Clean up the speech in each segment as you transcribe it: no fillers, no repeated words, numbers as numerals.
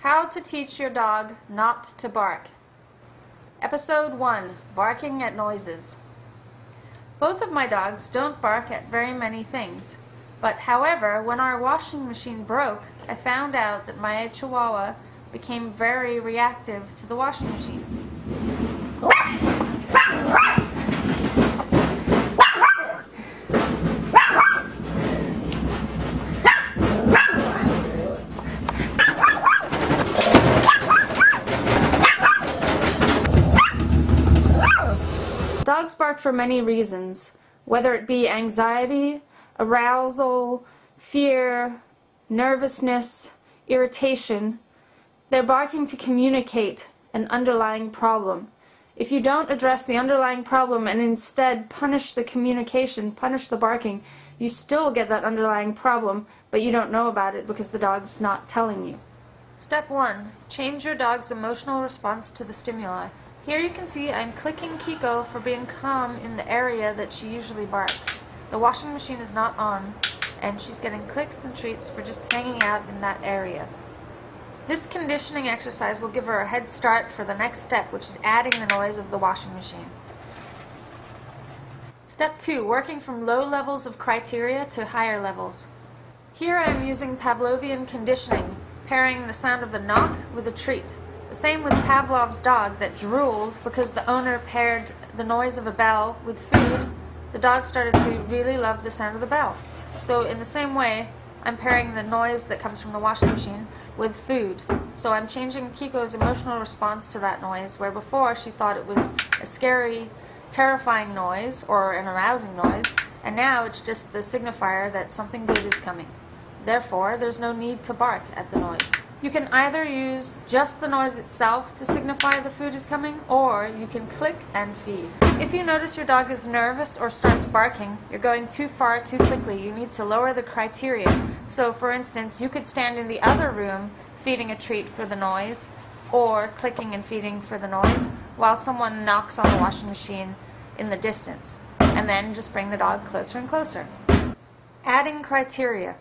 How to teach your dog not to bark. Episode 1. Barking at noises. Both of my dogs don't bark at very many things, but however, when our washing machine broke, I found out that my Chihuahua became very reactive to the washing machine. Dogs bark for many reasons, whether it be anxiety, arousal, fear, nervousness, irritation. They're barking to communicate an underlying problem. If you don't address the underlying problem and instead punish the communication, punish the barking, you still get that underlying problem, but you don't know about it because the dog's not telling you. Step 1. Change your dog's emotional response to the stimuli. Here you can see I'm clicking Kiko for being calm in the area that she usually barks. The washing machine is not on, and she's getting clicks and treats for just hanging out in that area. This conditioning exercise will give her a head start for the next step, which is adding the noise of the washing machine. Step 2. Working from low levels of criteria to higher levels. Here I am using Pavlovian conditioning, pairing the sound of the knock with a treat. The same with Pavlov's dog that drooled because the owner paired the noise of a bell with food. The dog started to really love the sound of the bell. So in the same way, I'm pairing the noise that comes from the washing machine with food. So I'm changing Kiko's emotional response to that noise, where before she thought it was a scary, terrifying noise or an arousing noise, and now it's just the signifier that something good is coming. Therefore, there's no need to bark at the noise. You can either use just the noise itself to signify the food is coming, or you can click and feed. If you notice your dog is nervous or starts barking, you're going too far too quickly. You need to lower the criteria. So for instance, you could stand in the other room feeding a treat for the noise, or clicking and feeding for the noise, while someone knocks on the washing machine in the distance. And then just bring the dog closer and closer. Adding criteria.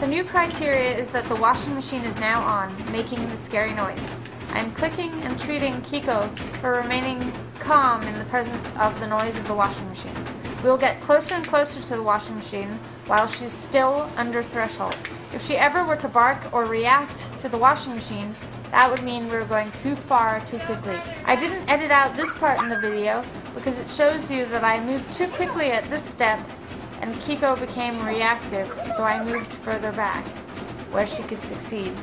The new criteria is that the washing machine is now on, making the scary noise. I am clicking and treating Kiko for remaining calm in the presence of the noise of the washing machine. We will get closer and closer to the washing machine while she's still under threshold. If she ever were to bark or react to the washing machine, that would mean we were going too far too quickly. I didn't edit out this part in the video because it shows you that I moved too quickly at this step and Kiko became reactive, so I moved further back, where she could succeed.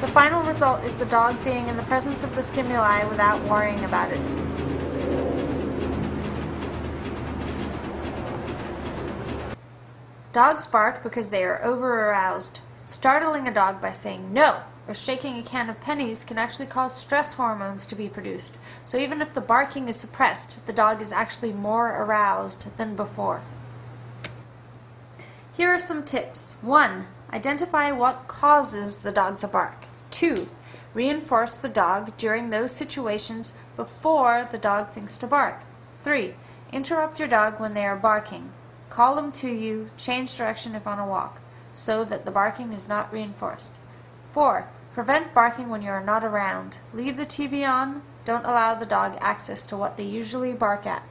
The final result is the dog being in the presence of the stimuli without worrying about it. Dogs bark because they are over-aroused. Startling a dog by saying no or shaking a can of pennies can actually cause stress hormones to be produced. So even if the barking is suppressed, the dog is actually more aroused than before. Here are some tips. 1. Identify what causes the dog to bark. 2. Reinforce the dog during those situations before the dog thinks to bark. 3. Interrupt your dog when they are barking. Call them to you, change direction if on a walk, so that the barking is not reinforced. 4. Prevent barking when you are not around. Leave the TV on. Don't allow the dog access to what they usually bark at.